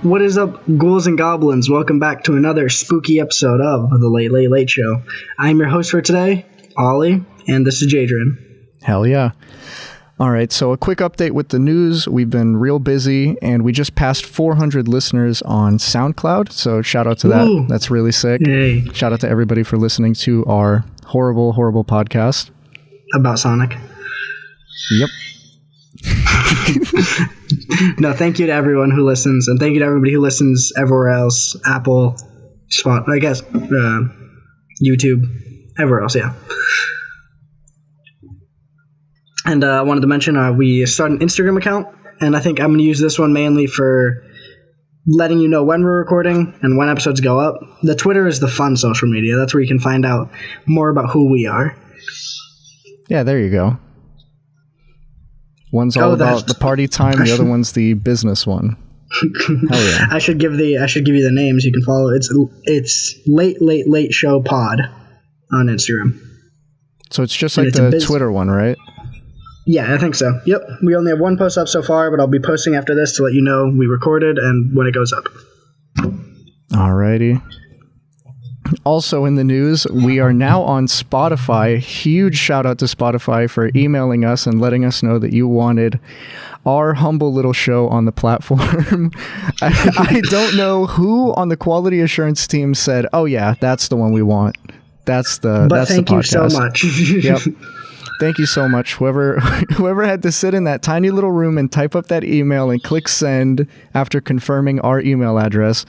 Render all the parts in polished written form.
What is up, ghouls and goblins? Welcome back to another spooky episode of The Late Late Late Show. I'm your host for today, Ollie, and this is Jadrian. Hell yeah. All right, so a quick update with the news. We've been real busy, and we just passed 400 listeners on SoundCloud, so shout out to that. Ooh. That's really sick. Yay. Shout out to everybody for listening to our horrible, horrible podcast. About Sonic. Yep. No, thank you to everyone who listens, and thank you to everybody who listens everywhere else. Apple, Spot, I guess, YouTube, everywhere else, yeah. And I wanted to mention we started an Instagram account, and I think I'm going to use this one mainly for letting you know when we're recording and when episodes go up. The Twitter is the fun social media. That's where you can find out more about who we are. Yeah, there you go. One's all about the party time, the other one's the business one. Hell yeah. I should give you the names you can follow. It's Late Late Late Show Pod on Instagram. So it's just like the Twitter one, right? Yeah, I think so. Yep. We only have one post up so far, but I'll be posting after this to let you know we recorded and when it goes up. Alrighty. Also in the news, we are now on Spotify. Huge shout out to Spotify for emailing us and letting us know that you wanted our humble little show on the platform. I don't know who on the quality assurance team said, "Oh yeah, that's the one we want." That's the podcast. Thank you so much. Yep. Thank you so much. Whoever had to sit in that tiny little room and type up that email and click send after confirming our email address.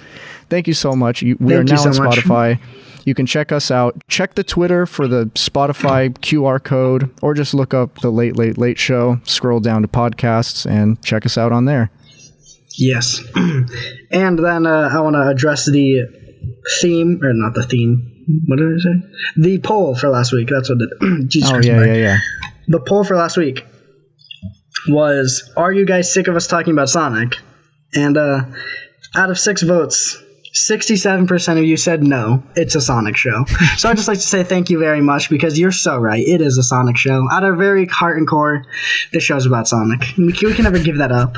Thank you so much. We are now on Spotify. You can check us out. Check the Twitter for the Spotify QR code, or just look up The Late Late Late Show, scroll down to podcasts, and check us out on there. Yes. And then I want to address the theme, or not the theme. What did I say? The poll for last week. That's what it Jesus Christ, yeah. The poll for last week was, are you guys sick of us talking about Sonic? And out of 6 votes, 67% of you said no, it's a Sonic show. So I'd just like to say thank you very much, because you're so right. It is a Sonic show. Out of our very heart and core, this show's about Sonic. We can never give that up.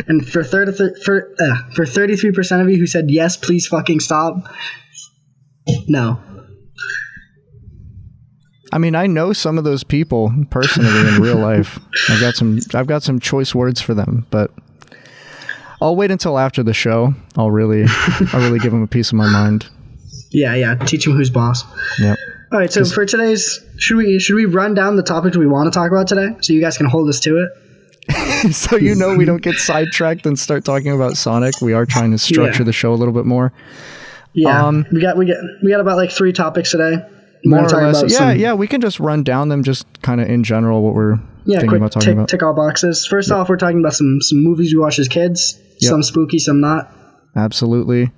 And for 33% of you who said yes, please fucking stop, no. I mean, I know some of those people personally in real life. I've got some choice words for them, but I'll wait until after the show. I'll really give them a piece of my mind. Yeah. Teach them who's boss. Yep. All right. So for today's, should we run down the topics we want to talk about today, so you guys can hold us to it? So we don't get sidetracked and start talking about Sonic. We are trying to structure the show a little bit more. Yeah, we got about like 3 topics today. More or less. Yeah, we can just run down them, just kind of in general what we're thinking about talking about. Tick all boxes. First off, we're talking about some movies we watched as kids. Yep. Some spooky, some not. Absolutely.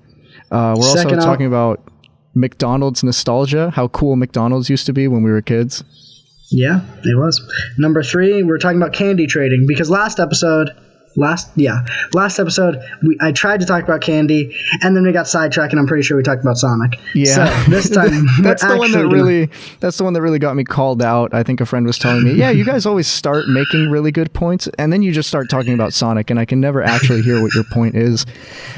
We're also talking about McDonald's nostalgia, how cool McDonald's used to be when we were kids. Yeah, it was. Number 3, we're talking about candy trading, because last episode I tried to talk about candy, and then we got sidetracked, and I'm pretty sure we talked about Sonic. Yeah. So this time that's the one that really got me called out. I think a friend was telling me, yeah, you guys always start making really good points, and then you just start talking about Sonic, and I can never actually hear what your point is.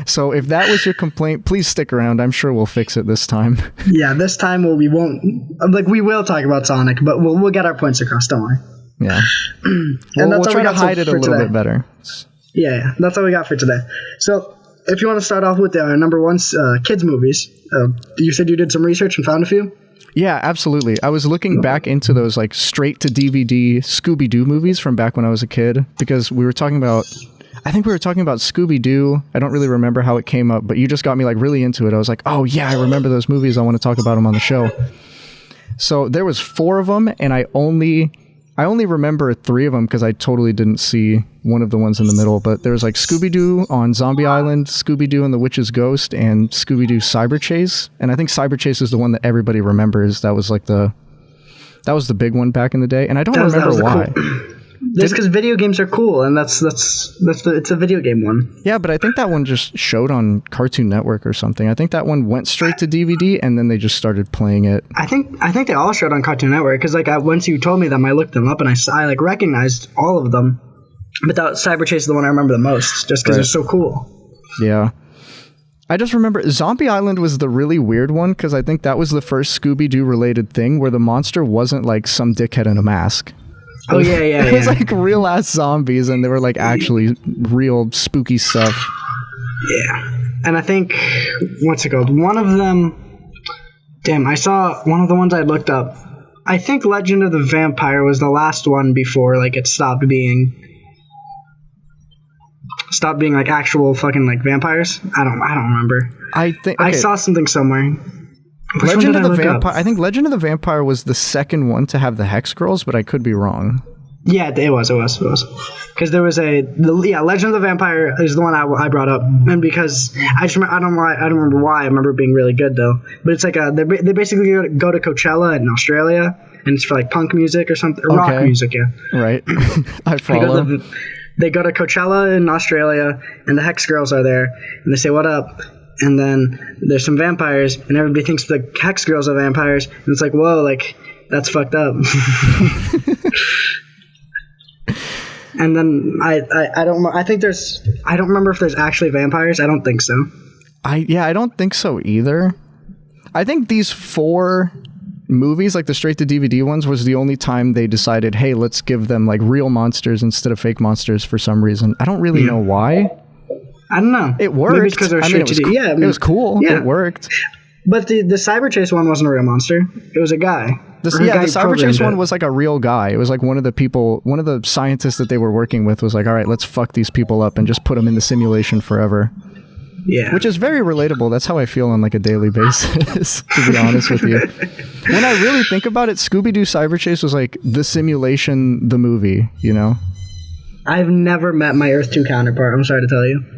So if that was your complaint, please stick around. I'm sure we'll fix it this time. Yeah, this time we will talk about Sonic, but we'll get our points across. Don't worry. Yeah. And we'll try to hide it a little bit better. Yeah, that's all we got for today. So, if you want to start off with number 1, kids movies, you said you did some research and found a few? Yeah, absolutely. I was looking back into those like straight to DVD Scooby-Doo movies from back when I was a kid, because I think we were talking about Scooby-Doo. I don't really remember how it came up, but you just got me like really into it. I was like, oh yeah, I remember those movies. I want to talk about them on the show. So there was 4 of them, and I only remember 3 of them because I totally didn't see one of the ones in the middle. But there was like Scooby-Doo on Zombie Island, Scooby-Doo and the Witch's Ghost, and Scooby-Doo Cyber Chase. And I think Cyber Chase is the one that everybody remembers. That was the big one back in the day. And I don't remember why. That's because video games are cool, and it's a video game one. Yeah, but I think that one just showed on Cartoon Network or something. I think that one went straight to DVD, and then they just started playing it. I think they all showed on Cartoon Network, because once you told me them, I looked them up, and I recognized all of them. But that Cyber Chase is the one I remember the most, just because it's so cool. Yeah. I just remember Zombie Island was the really weird one because I think that was the first Scooby-Doo related thing where the monster wasn't like some dickhead in a mask. Oh, yeah. It was like real ass zombies and they were like actually real spooky stuff. Yeah. And I think, what's it called? One of them, I saw one of the ones I looked up. I think Legend of the Vampire was the last one before like it stopped being like actual fucking like vampires. I don't remember. I think I saw something somewhere. Legend of the Vampire. I think Legend of the Vampire was the second one to have the Hex Girls, but I could be wrong. Yeah, it was. Because there was Legend of the Vampire is the one I brought up, and because I don't remember why. I remember it being really good though. But it's like they basically go to Coachella in Australia, and it's for like punk music or something, or rock music. Yeah, right. I follow. They go to Coachella in Australia, and the Hex Girls are there, and they say, "What up?" And then there's some vampires, and everybody thinks the Hex Girls are vampires, and it's like, whoa, like, that's fucked up. And then I don't know. I don't remember if there's actually vampires. I don't think so. I don't think so either. I think these 4 movies, like the straight-to-DVD ones, was the only time they decided, hey, let's give them like real monsters instead of fake monsters for some reason. I don't really know why. I don't know. It worked. Maybe it's because they're straight to DVD. Yeah, it was cool. Yeah. It worked. But the Cyber Chase one wasn't a real monster. It was a guy. The Cyber Chase one was like a real guy. It was like one of the scientists that they were working with was like, all right, let's fuck these people up and just put them in the simulation forever. Yeah. Which is very relatable. That's how I feel on like a daily basis, to be honest with you. When I really think about it, Scooby-Doo Cyber Chase was like the simulation, the movie, you know? I've never met my Earth 2 counterpart, I'm sorry to tell you.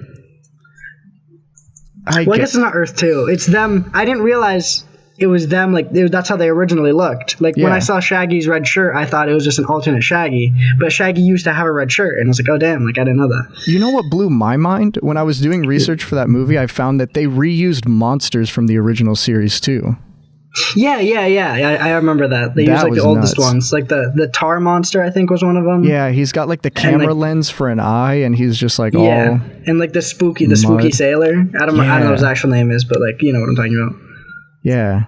I guess it's not Earth 2. It's them. I didn't realize it was them. Like that's how they originally looked. Like when I saw Shaggy's red shirt, I thought it was just an alternate Shaggy. But Shaggy used to have a red shirt, and I was like, oh damn! Like I didn't know that. You know what blew my mind? When I was doing research for that movie, I found that they reused monsters from the original series too. Yeah. I remember that. They used like the oldest ones. Like the tar monster, I think, was one of them. Yeah, he's got like the camera lens for an eye, and he's just like all. And like the spooky sailor. I don't know what his actual name is, but like you know what I'm talking about. Yeah.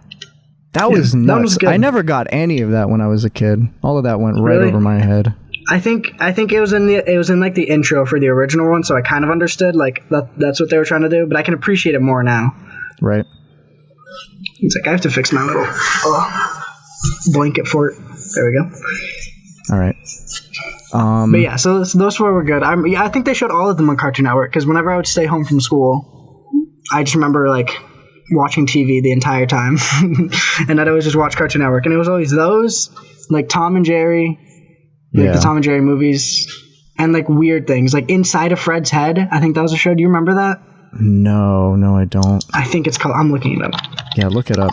That was nuts. That was good. I never got any of that when I was a kid. All of that went right over my head. I think it was in like the intro for the original one, so I kind of understood like that's what they were trying to do, but I can appreciate it more now. Right. It's like I have to fix my little blanket fort. There we go. All right. But yeah, so those 4 were good. I think they showed all of them on Cartoon Network because whenever I would stay home from school, I just remember like watching TV the entire time, and I'd always just watch Cartoon Network, and it was always those like Tom and Jerry, like the Tom and Jerry movies, and like weird things like Inside of Fred's Head. I think that was a show. Do you remember that? No, I don't. I think it's called. I'm looking it up. Yeah, look it up.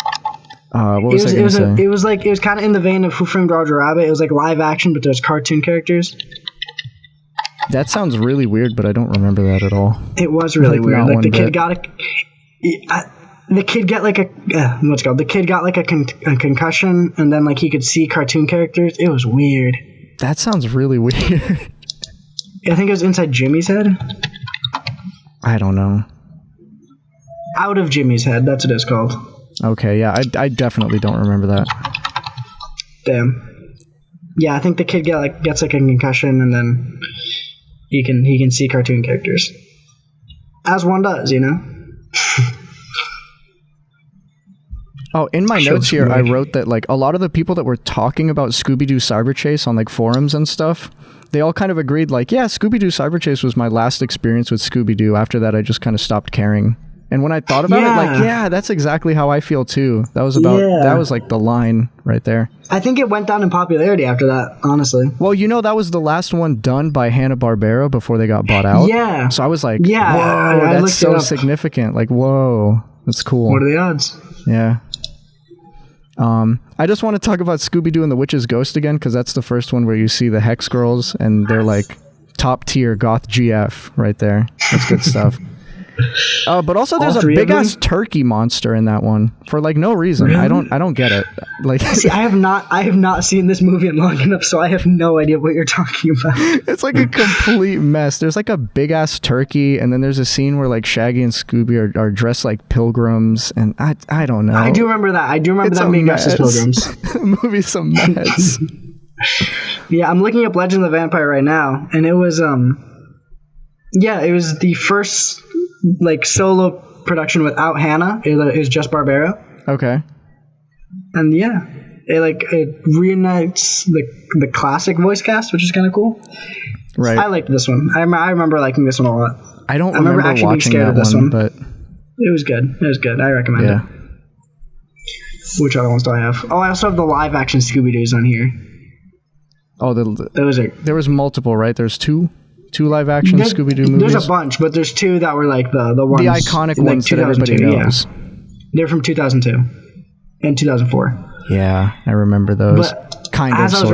What was I going to say? It was kind of in the vein of Who Framed Roger Rabbit. It was like live action, but there's cartoon characters. That sounds really weird, but I don't remember that at all. It was really weird. Like the kid got the kid got like The kid got like a concussion, and then like he could see cartoon characters. It was weird. That sounds really weird. I think it was Inside Jimmy's Head. I don't know. Out of Jimmy's Head. That's what it's called. Okay, yeah, I definitely don't remember that. Damn. Yeah, I think the kid gets like a concussion, and then he can see cartoon characters, as one does, you know. Oh, in my notes here, I wrote that like a lot of the people that were talking about Scooby-Doo Cyber Chase on like forums and stuff, they all kind of agreed like, yeah, Scooby-Doo Cyber Chase was my last experience with Scooby-Doo. After that, I just kind of stopped caring. And when I thought about it, like, yeah, that's exactly how I feel too. That was that was like the line right there. I think it went down in popularity after that, honestly. Well, you know, that was the last one done by Hanna-Barbera before they got bought out. Yeah. So I was like, whoa, that's so significant. Like, whoa, that's cool. What are the odds? Yeah. I just want to talk about Scooby-Doo and the Witch's Ghost again, because that's the first one where you see the Hex Girls, and they're like top tier goth GF right there. That's good stuff. But also there's a big ass turkey monster in that one for like no reason. Really? I don't get it. Like, see, I have not seen this movie in long enough, so I have no idea what you're talking about. It's like a complete mess. There's like a big ass turkey, and then there's a scene where like Shaggy and Scooby are dressed like pilgrims, and I don't know. I do remember that. I do remember them being dressed as pilgrims. The movie's a mess. Yeah, I'm looking up Legend of the Vampire right now, and it was it was the first like solo production without Hannah. It was just Barbera. Okay. And yeah, it reunites the classic voice cast, which is kind of cool. Right. I liked this one. I remember liking this one a lot. I remember actually watching being scared that of this one, but it was good. It was good. I recommend it. Which other ones do I have? Oh, I also have the live action Scooby-Doo's on here. Oh, there was multiple, right? There's two live action Scooby-Doo movies. There's a bunch, but there's two that were like the ones, the iconic ones that everybody knows. Yeah. They're from 2002 and 2004. Yeah, I remember those. But as I was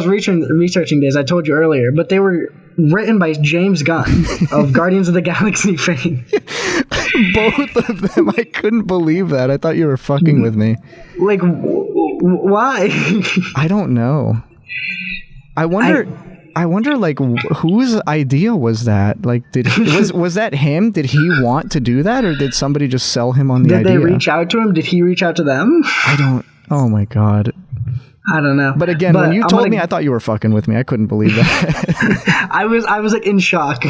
researching this, I told you earlier, but they were written by James Gunn of Guardians of the Galaxy fame. Both of them. I couldn't believe that. I thought you were fucking with me. Like, why? I don't know. I wonder, like, whose idea was that? Like, was that him? Did he want to do that, or did somebody just sell him on the idea? Did they reach out to him? Did he reach out to them? Oh my god. I don't know. But again, when you told me, I thought you were fucking with me. I couldn't believe that. I was like in shock.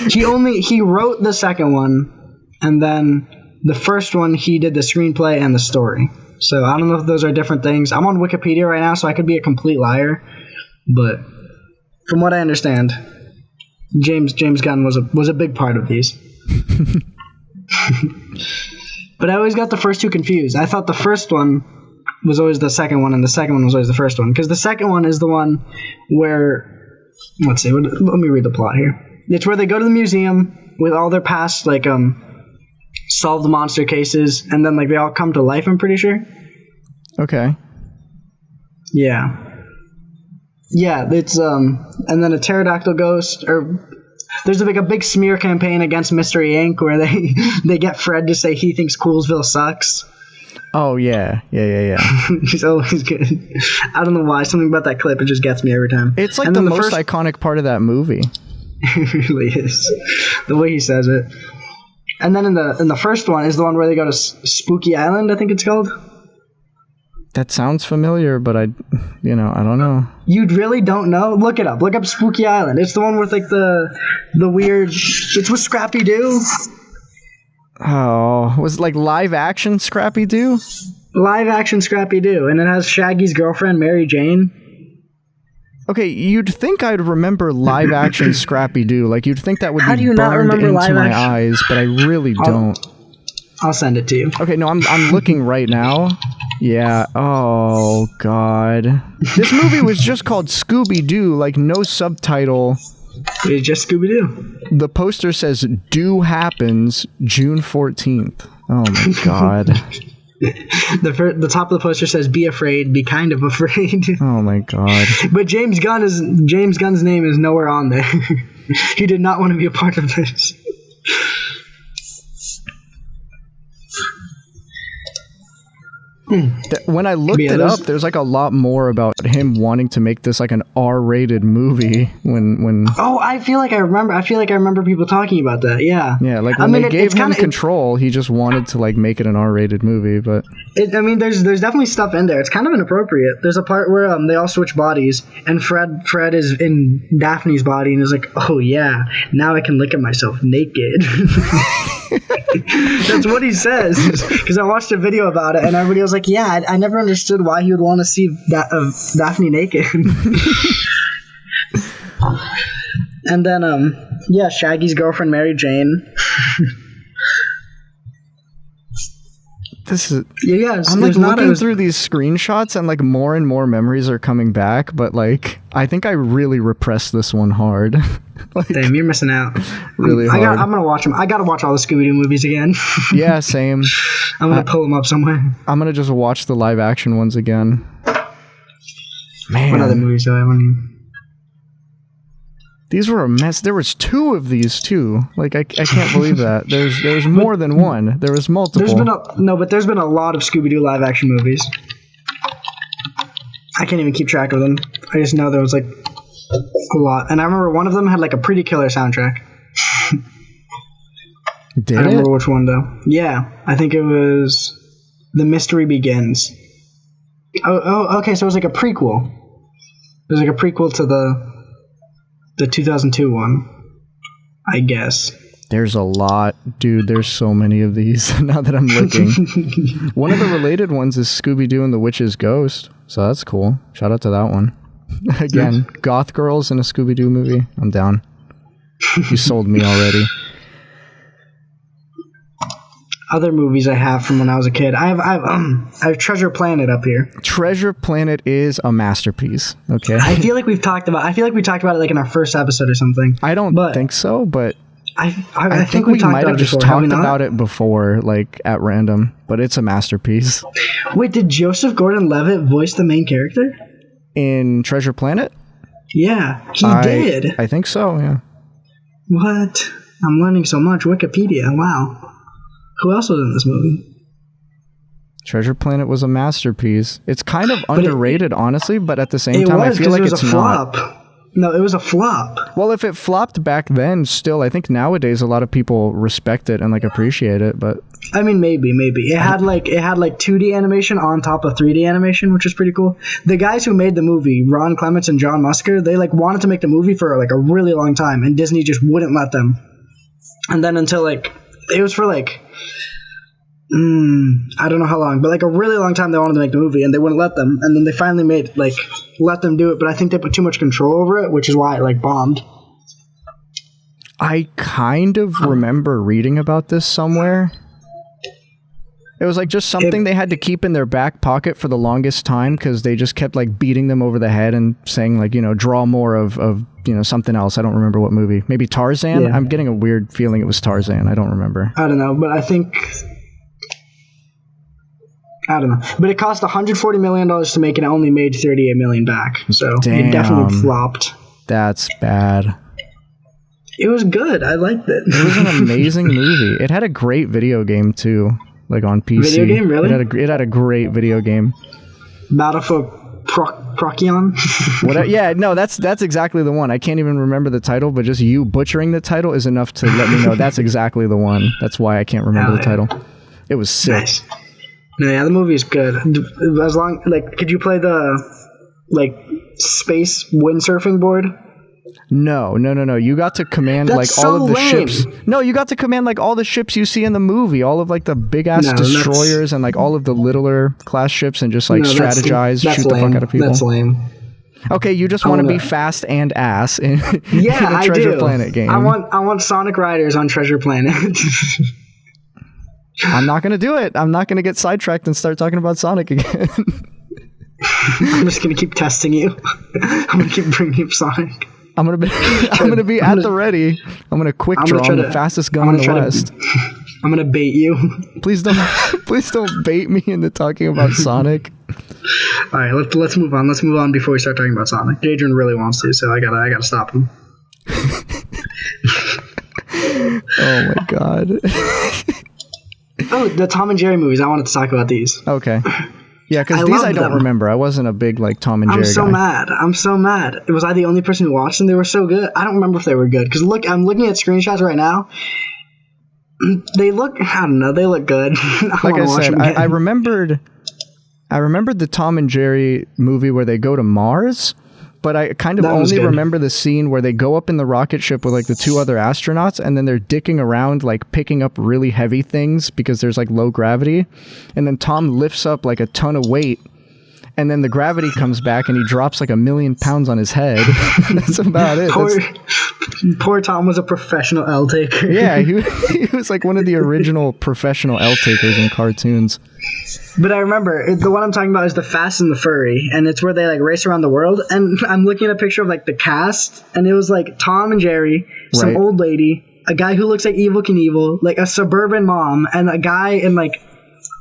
He wrote the second one, and then the first one he did the screenplay and the story. So I don't know if those are different things. I'm on Wikipedia right now, so I could be a complete liar. But from what I understand, James Gunn was a big part of these. But I always got the first two confused. I thought the first one was always the second one, and the second one was always the first one. Because the second one is the one where... Let's see. Let me read the plot here. It's where they go to the museum with all their past, like, solved monster cases, and then, like, they all come to life, I'm pretty sure. Okay. Yeah. Yeah, it's and then a pterodactyl ghost, or there's like a big smear campaign against Mystery Inc. where they get Fred to say he thinks Coolsville sucks. Oh yeah. He's always good. I don't know why, something about that clip, it just gets me every time. It's like the most iconic part of that movie. It really is, the way he says it. And then in the first one is the one where they go to Spooky Island, I think it's called. That sounds familiar, but I don't know. You really don't know? Look it up. Look up Spooky Island. It's the one with like the weird. It's with Scrappy Doo. Oh, was it like live action Scrappy Doo? Live action Scrappy Doo, and it has Shaggy's girlfriend Mary Jane. Okay, you'd think I'd remember live action Scrappy Doo. Like you'd think that would be burned into my eyes, but I really don't. I'll send it to you. Okay, no, I'm looking right now. Yeah. Oh god. This movie was just called Scooby-Doo, like no subtitle. It's just Scooby-Doo. The poster says "Do Happens June 14th." Oh my god. The top of the poster says "Be afraid, be kind of afraid." Oh my god. But James Gunn's name is nowhere on there. He did not want to be a part of this. When I looked it up, there's like a lot more about him wanting to make this like an R-rated movie. When I feel like I remember people talking about that. Yeah. Yeah, like when they gave him control, he just wanted to like make it an R-rated movie. But there's definitely stuff in there. It's kind of inappropriate. There's a part where they all switch bodies, and Fred is in Daphne's body, and is like, oh yeah, now I can look at myself naked. That's what he says. Because I watched a video about it, and everybody was like, yeah, I never understood why he would want to see Daphne naked. And then, Shaggy's girlfriend, Mary Jane. This is... Yeah, I'm like looking through these screenshots, and like more and more memories are coming back, but like I think I really repressed this one hard. Like, damn, you're missing out. Really hard. I'm gonna watch them. I gotta watch all the Scooby-Doo movies again. Yeah, same. I'm gonna pull them up somewhere. I'm gonna just watch the live action ones again. Man, what other movies do I want? These were a mess. There was 2 of these too. Like I can't believe that. There's more than one. There was multiple. There's been a lot of Scooby-Doo live action movies. I can't even keep track of them. I just know there was like a lot. And I remember one of them had like a pretty killer soundtrack. I don't remember which one though. Yeah, I think it was The Mystery Begins. Oh, okay, so it was like a prequel. It was like a prequel to the 2002 one, I guess. There's a lot. Dude, there's so many of these now that I'm looking. One of the related ones is Scooby-Doo and the Witch's Ghost, so that's cool. Shout out to that one. Again, goth girls in a Scooby-Doo movie. I'm down. You sold me already. Other movies I have from when I was a kid. I have Treasure Planet up here. Treasure Planet is a masterpiece. Okay. I feel like we talked about it like in our first episode or something. I don't think so, but I think we might have just talked about it before, like at random. But it's a masterpiece. Wait, did Joseph Gordon-Levitt voice the main character in Treasure Planet? Yeah, he did. I think so. Yeah. What? I'm learning so much. Wikipedia. Wow. Who else was in this movie? Treasure Planet was a masterpiece. It's kind of underrated, honestly, but at the same time, I feel like it's not. No, it was a flop. Well, if it flopped back then, still, I think nowadays a lot of people respect it and like appreciate it. But I mean, maybe it had like 2D animation on top of 3D animation, which is pretty cool. The guys who made the movie, Ron Clements and John Musker, they like wanted to make the movie for like a really long time, and Disney just wouldn't let them. And then until like it was for like. I don't know how long, but like a really long time they wanted to make the movie and they wouldn't let them, and then they finally let them do it, but I think they put too much control over it, which is why it like bombed. I kind of remember reading about this somewhere. It was like just something they had to keep in their back pocket for the longest time because they just kept like beating them over the head and saying like, draw more of something else. I don't remember what movie. Maybe Tarzan? Yeah. I'm getting a weird feeling it was Tarzan. I don't remember. I don't know, but I don't know. But it cost $140 million to make and it only made $38 million back. So It definitely flopped. That's bad. It was good. I liked it. It was an amazing movie. It had a great video game too, like on PC. Video game, really? It had a great video game. Battle for Procyon? Yeah, no, that's exactly the one. I can't even remember the title, but just you butchering the title is enough to let me know that's exactly the one. That's why I can't remember the title. It was sick. Nice. No, yeah, the movie is good. As long could you play the space windsurfing board? No. You got to command all of the ships. No, you got to command like all the ships you see in the movie, all of like the big ass destroyers and like all of the littler class ships, and just strategize, shoot the fuck out of people. That's lame. Okay, you just want to be fast and ass in a Treasure Planet game. I want Sonic Riders on Treasure Planet. I'm not going to do it. I'm not going to get sidetracked and start talking about Sonic again. I'm just going to keep testing you. I'm going to keep bringing up Sonic. I'm going to be at the ready. I'm going to quick draw. I'm the fastest gun in the West. I'm going to bait you. Please don't bait me into talking about Sonic. All right, let's move on. Let's move on before we start talking about Sonic. Adrian really wants to, so I gotta stop him. Oh my god. Oh, the Tom and Jerry movies. I wanted to talk about these. Okay. Yeah, because these I don't remember. I wasn't a big Tom and Jerry guy. I'm so mad. Was I the only person who watched them? They were so good. I don't remember if they were good. Because look, I'm looking at screenshots right now. They look, I don't know, they look good. Like I said, I remembered the Tom and Jerry movie where they go to Mars, but I kind of only remember the scene where they go up in the rocket ship with like the 2 other astronauts, and then they're dicking around like picking up really heavy things because there's like low gravity, and then Tom lifts up like a ton of weight, and then the gravity comes back and he drops like 1,000,000 pounds on his head. That's about it. Poor Tom was a professional L taker. Yeah, he was like one of the original professional L takers in cartoons. But I remember, the one I'm talking about is the Fast and the Furry, and it's where they like race around the world, and I'm looking at a picture of like the cast, and it was like Tom and Jerry, some old lady, a guy who looks like Evel Knievel, like a suburban mom, and a guy in like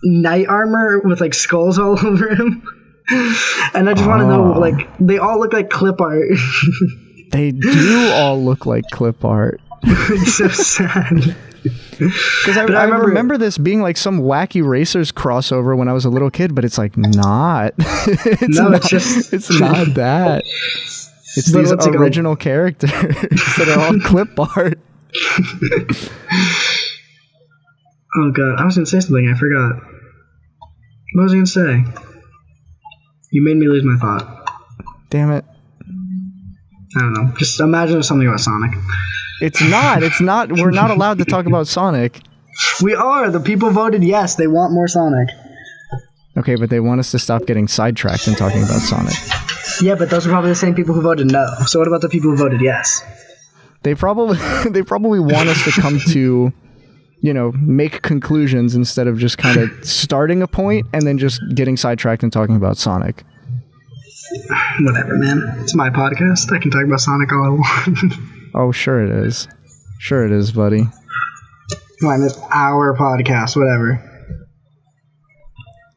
knight armor with like skulls all over him. And I just want to know, like, they all look like clip art. They do all look like clip art. It's so sad. Because I remember this being like some wacky racers crossover when I was a little kid, but it's like not. It's not that. It's these original characters that are all clip art. Oh god, I was gonna say something, I forgot. What was I gonna say? You made me lose my thought. Damn it. I don't know. Just imagine something about Sonic. It's not. We're not allowed to talk about Sonic. We are. The people voted yes. They want more Sonic. Okay, but they want us to stop getting sidetracked and talking about Sonic. Yeah, but those are probably the same people who voted no. So what about the people who voted yes? They probably want us to come to, make conclusions instead of just kind of starting a point and then just getting sidetracked and talking about Sonic. Whatever, man. It's my podcast. I can talk about Sonic all I want. Oh, sure it is. Sure it is, buddy. Fine, it's our podcast, whatever.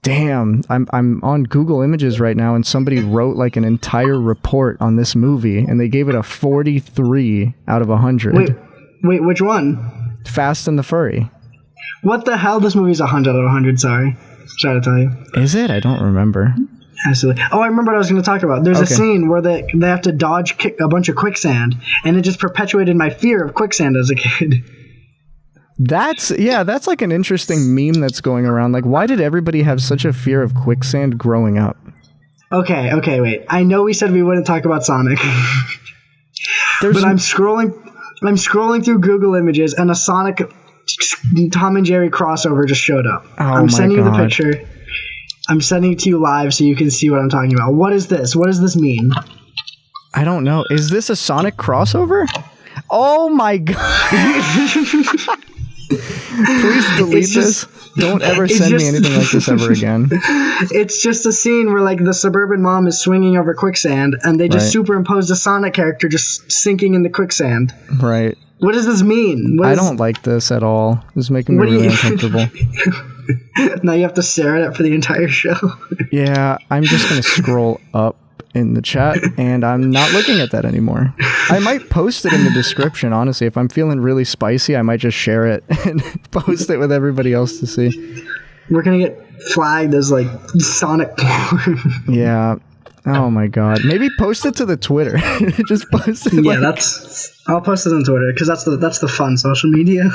Damn, I'm on Google Images right now, and somebody wrote like an entire report on this movie, and they gave it a 43 out of 100. Wait, which one? Fast and the Furry. What the hell? This movie's 100 out of 100, sorry. Try to tell you. Is it? I don't remember. Absolutely. Oh, I remember what I was going to talk about. There's a scene where they have to dodge a bunch of quicksand, and it just perpetuated my fear of quicksand as a kid. That's like an interesting meme that's going around. Like, why did everybody have such a fear of quicksand growing up? Okay, wait. I know we said we wouldn't talk about Sonic. But I'm scrolling through Google Images, and a Sonic Tom and Jerry crossover just showed up. I'm sending you the picture. I'm sending it to you live so you can see what I'm talking about. What is this? What does this mean? I don't know. Is this a Sonic crossover? Oh my god. Please delete this. Don't ever send me anything like this ever again. It's just a scene where like the suburban mom is swinging over quicksand and they just superimposed a Sonic character just sinking in the quicksand. Right. What does this mean? I don't like this at all. This is making me really uncomfortable. Now you have to stare at it for the entire show. Yeah, I'm just going to scroll up in the chat, and I'm not looking at that anymore. I might post it in the description, honestly. If I'm feeling really spicy, I might just share it and post it with everybody else to see. We're going to get flagged as, like, Sonic porn. Yeah. Oh, my God. Maybe post it to the Twitter. Just post it. Yeah, I'll post it on Twitter, because that's the fun social media.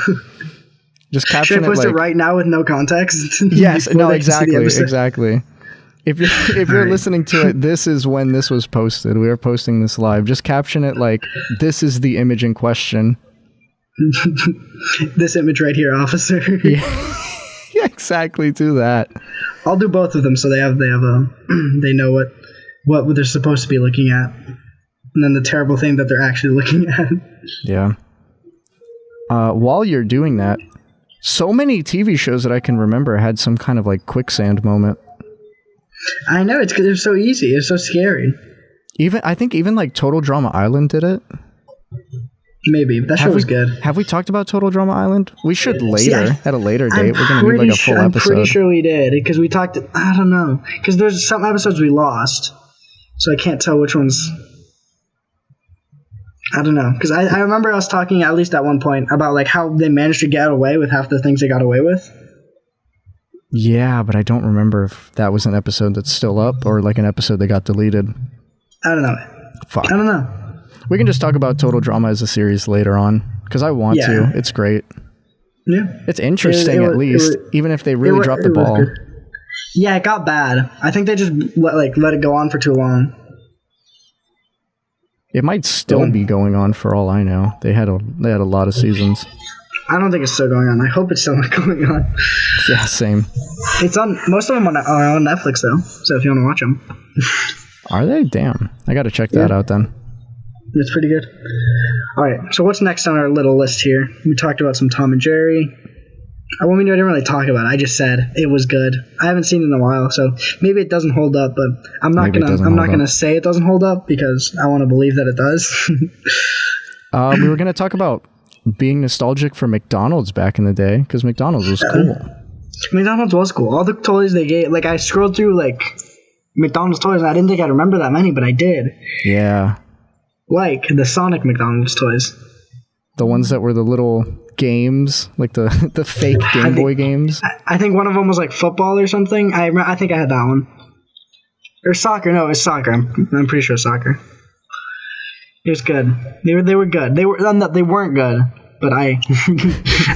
Just caption Should I post it right now with no context? Yes, no, exactly. If you're listening to it, this is when this was posted. We are posting this live. Just caption it like, this is the image in question. This image right here, officer. Yeah, exactly, do that. I'll do both of them so they know what they're supposed to be looking at. And then the terrible thing that they're actually looking at. Yeah. While you're doing that, so many TV shows that I can remember had some kind of like quicksand moment. I know, it's because it's so easy. It's so scary. I think even like Total Drama Island did it. Maybe. That show was good. Have we talked about Total Drama Island? We should later, at a later date. We're going to do like a full episode. I'm pretty sure we did, because we talked... I don't know. Because there's some episodes we lost, so I can't tell which ones... I don't know. Because I remember us talking, at least at one point, about like how they managed to get away with half the things they got away with. Yeah, but I don't remember if that was an episode that's still up or like an episode that got deleted. I don't know. Fuck. I don't know. We can just talk about Total Drama as a series later on, because I want to. It's great. Yeah. It's interesting, at least, even if they really dropped the ball. Yeah, it got bad. I think they just let it go on for too long. It might still be going on for all I know. They had a lot of seasons. I don't think it's still going on. I hope it's still not going on. Yeah, same. It's on. Most of them are on Netflix though. So if you want to watch them, are they? Damn, I got to check that out then. It's pretty good. All right. So what's next on our little list here? We talked about some Tom and Jerry. I didn't really talk about it. I just said it was good. I haven't seen it in a while, so maybe it doesn't hold up. But I'm not gonna say it doesn't hold up because I want to believe that it does. We were gonna talk about being nostalgic for McDonald's back in the day, because McDonald's was cool. McDonald's was cool. All the toys they gave, like I scrolled through like McDonald's toys, and I didn't think I'd remember that many, but I did. Yeah. Like the Sonic McDonald's toys. The ones that were the little games, like the fake Game Boy games. I think one of them was like football or something. I think I had that one. Or soccer. No, it was soccer. I'm pretty sure soccer. It was good. They were good. They weren't good, but I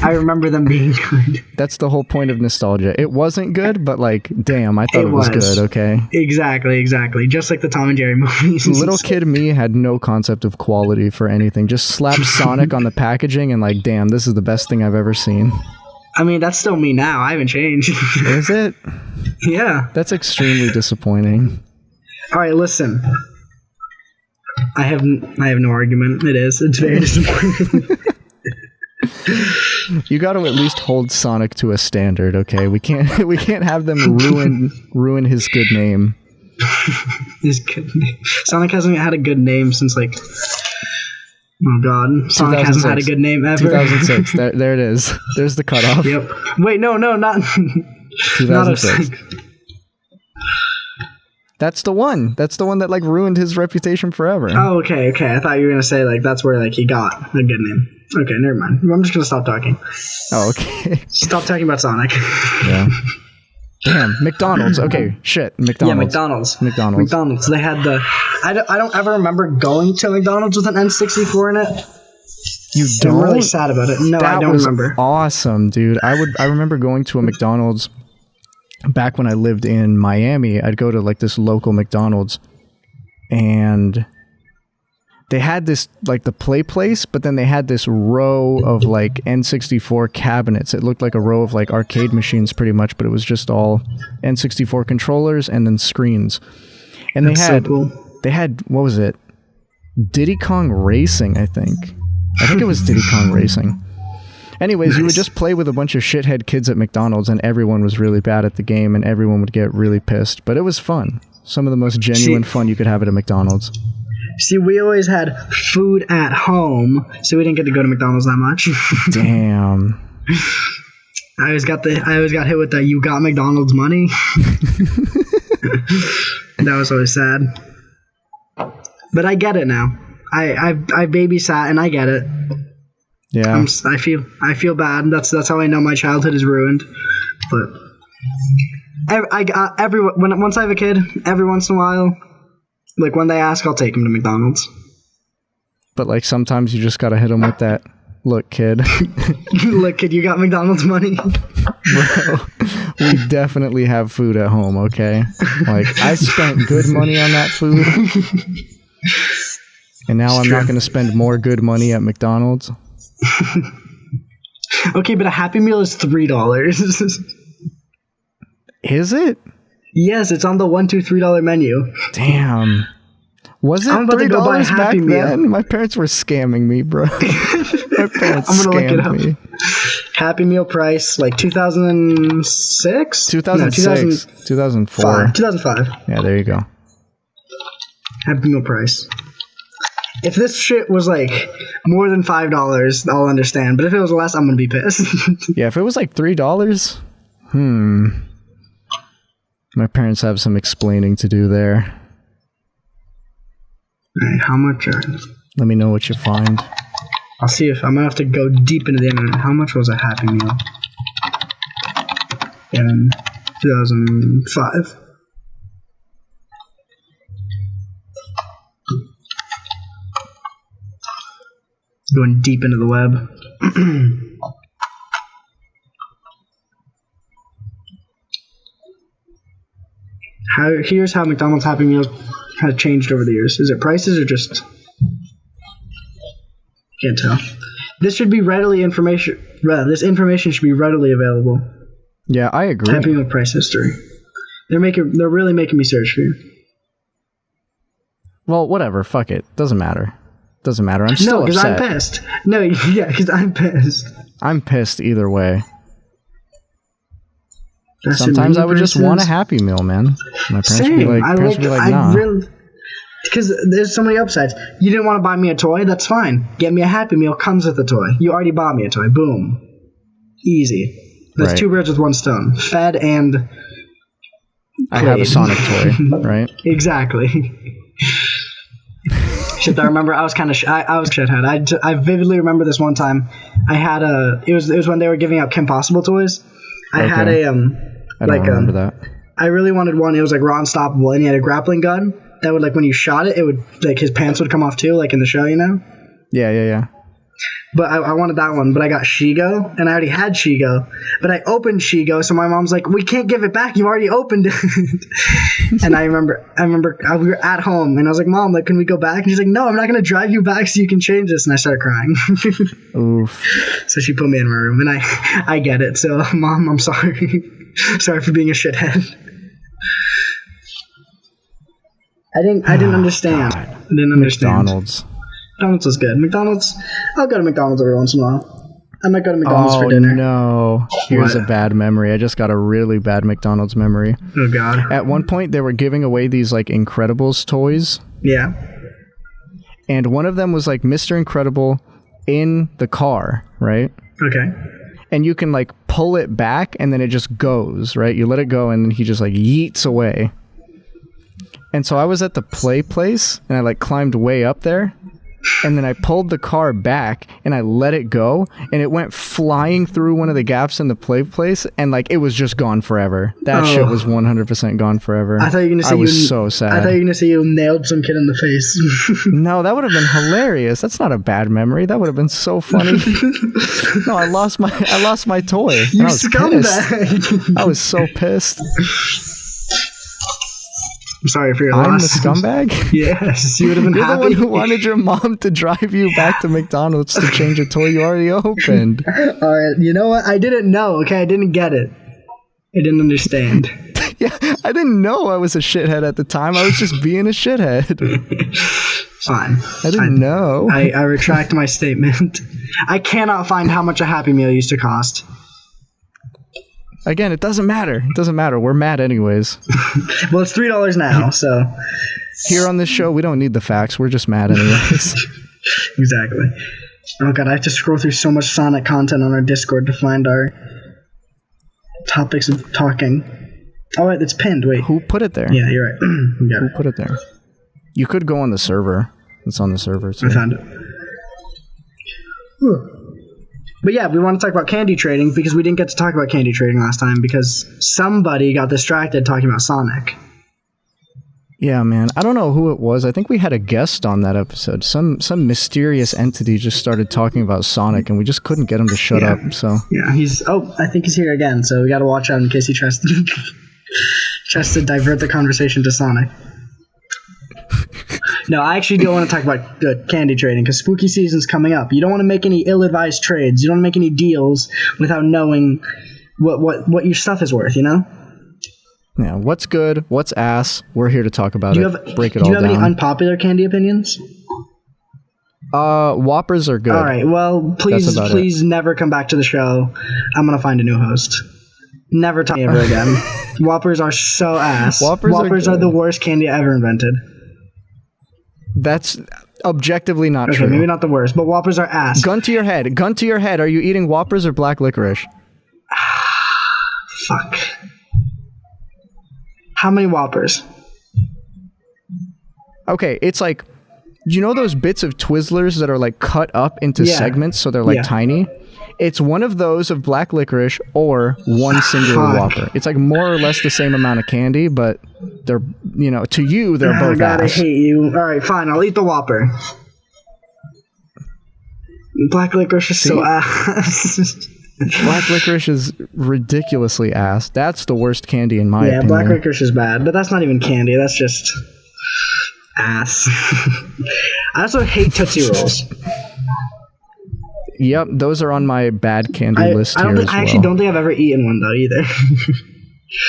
remember them being good. That's the whole point of nostalgia. It wasn't good, but like, damn, I thought it was good. Okay. Exactly. Just like the Tom and Jerry movies. Little kid me had no concept of quality for anything. Just slapped Sonic on the packaging and like, damn, this is the best thing I've ever seen. I mean, that's still me now. I haven't changed. Is it? Yeah. That's extremely disappointing. All right, listen. I have no argument. It's very disappointing. You got to at least hold Sonic to a standard, okay? We can't have them ruin his good name. His good name. Sonic hasn't had a good name since like, oh god, Sonic hasn't had a good name ever. 2006. There it is. There's the cutoff. Yep. Wait, no, not 2006. That's the one. That's the one that like ruined his reputation forever. Oh, okay. I thought you were gonna say like that's where like he got a good name. Okay, never mind. I'm just gonna stop talking. Oh, okay. Stop talking about Sonic. Yeah. Damn, McDonald's. Okay, shit. McDonald's. Yeah, McDonald's. They had the. I don't ever remember going to McDonald's with an N64 in it. You don't? I'm really sad about it. No, I don't remember. Awesome, dude. I remember going to a McDonald's back when I lived in Miami. I'd go to like this local McDonald's, and they had this like the play place, but then they had this row of like N64 cabinets. It looked like a row of like arcade machines pretty much, but it was just all N64 controllers and then screens. And they had what was it? Diddy Kong Racing, I think it was Diddy Kong Racing. Anyways, you would just play with a bunch of shithead kids at McDonald's, and everyone was really bad at the game, and everyone would get really pissed. But it was fun. Some of the most genuine fun you could have at a McDonald's. See, we always had food at home, so we didn't get to go to McDonald's that much. Damn. I always got hit with the "you got McDonald's money." That was always sad. But I get it now. I babysat and I get it. Yeah. I feel bad. That's how I know my childhood is ruined. But once I have a kid, every once in a while, like when they ask, I'll take them to McDonald's. But like sometimes you just gotta hit them with that. Look, kid. Look, kid, you got McDonald's money? Bro, we definitely have food at home, okay? Like, I spent good money on that food. And now I'm not going to spend more good money at McDonald's. Okay, but a Happy Meal is $3. Is it? Yes, it's on the $1, $2, $3 menu. Damn. Was it $3 back then? My parents were scamming me, bro. My parents scammed me. Happy Meal price, like 2006? 2006. 2004. 2005. Yeah, there you go. Happy Meal price. If this shit was like more than $5, I'll understand. But if it was less, I'm gonna be pissed. Yeah, if it was like $3, my parents have some explaining to do there. Alright, how much? Let me know what you find. I'll see if I'm gonna have to go deep into the internet. How much was a Happy Meal in 2005? Going deep into the web. Here's how McDonald's Happy Meals has changed over the years. Is it prices or just... Can't tell. This information should be readily available. Yeah, I agree. Happy Meal price history. They're really making me search for you. Well, whatever. Fuck it. Doesn't matter. Doesn't matter. I'm still upset. No, because I'm pissed. No, yeah, because I'm pissed. I'm pissed either way. Sometimes I would just want a Happy Meal, man. My parents would be like, nah. Because there's so many upsides. You didn't want to buy me a toy? That's fine. Get me a Happy Meal, comes with a toy. You already bought me a toy. Boom. Easy. That's right. 2 birds with 1 stone. Fed and played. I have a Sonic toy, right? Exactly. Shit, I remember I was kind of I was a shithead. I vividly remember this one time. I had it was when they were giving out Kim Possible toys. I had a I don't remember that. I really wanted one. It was like raw unstoppable, and he had a grappling gun that would, like, when you shot it, it would, like, his pants would come off too, like in the show, you know? Yeah. But I wanted that one, but I got Shigo, and I already had Shigo. But I opened Shigo, so my mom's like, we can't give it back, you already opened it. And I remember we were at home, and I was like, Mom, like, can we go back? And she's like, no, I'm not going to drive you back so you can change this. And I started crying. Oof. So she put me in my room, and I get it. So, Mom, I'm sorry. Sorry for being a shithead. I didn't understand. God. I didn't understand. McDonald's was good. I'll go to McDonald's every once in a while. I might go to McDonald's for dinner. No. Here's a bad memory. I just got a really bad McDonald's memory. Oh, God. At one point, they were giving away these, like, Incredibles toys. Yeah. And one of them was, like, Mr. Incredible in the car, right? Okay. And you can, like, pull it back, and then it just goes, right? You let it go, and then he just, like, yeets away. And so I was at the play place, and I, like, climbed way up there. And then I pulled the car back and I let it go, and it went flying through one of the gaps in the play place, and like it was just gone forever. That shit was 100% gone forever. I thought you were gonna say I was so sad. I thought you were gonna say you nailed some kid in the face. No, that would have been hilarious. That's not a bad memory. That would have been so funny. No, I lost my toy. You I was scumbag. pissed. I was so pissed. I'm sorry for your I'm loss. the scumbag? Yes, you would have been You're happy. the one who wanted your mom to drive you back to McDonald's to change a toy you already opened. All right, you know what? I didn't know, okay? I didn't get it. I didn't understand. Yeah, I didn't know I was a shithead at the time. I was just being a shithead. Fine. I didn't know. I retract my statement. I cannot find how much a Happy Meal used to cost. Again, it doesn't matter. It doesn't matter. We're mad anyways. Well, it's $3 now, so. Here on this show, we don't need the facts. We're just mad anyways. Exactly. Oh, God, I have to scroll through so much Sonic content on our Discord to find our topics of talking. Oh, wait, it's pinned. Wait. Who put it there? Yeah, you're right. Who put it there? You could go on the server. It's on the server, too. I found it. Whew. But yeah, we want to talk about candy trading because we didn't get to talk about candy trading last time because somebody got distracted talking about Sonic. Yeah, man. I don't know who it was. I think we had a guest on that episode. Some mysterious entity just started talking about Sonic, and we just couldn't get him to shut up. So yeah, I think he's here again. So we got to watch out in case he tries to divert the conversation to Sonic. No, I actually do want to talk about candy trading because spooky season's coming up. You don't want to make any ill-advised trades. You don't want to make any deals without knowing what your stuff is worth, you know? Yeah, what's good, what's ass, we're here to talk about it. Break it all down. Do you have any unpopular candy opinions? Whoppers are good. All right, well, please never come back to the show. I'm going to find a new host. Never talk to me ever again. Whoppers are so ass. Whoppers are the worst candy ever invented. That's objectively not true. Okay, maybe not the worst, but Whoppers are ass. Gun to your head. Gun to your head. Are you eating Whoppers or black licorice? Fuck. How many Whoppers? Okay, it's like, you know those bits of Twizzlers that are like cut up into segments so they're like tiny? It's one of those of black licorice or one singular Whopper. It's like more or less the same amount of candy, but they're, to you, they're both God, ass. I hate you. All right, fine. I'll eat the Whopper. Black licorice is so ass. Black licorice is ridiculously ass. That's the worst candy in my opinion. Yeah, black licorice is bad, but that's not even candy. That's just ass. I also hate Tootsie Rolls. Yep, those are on my bad candy list here as well. I actually don't think I've ever eaten one, though, either.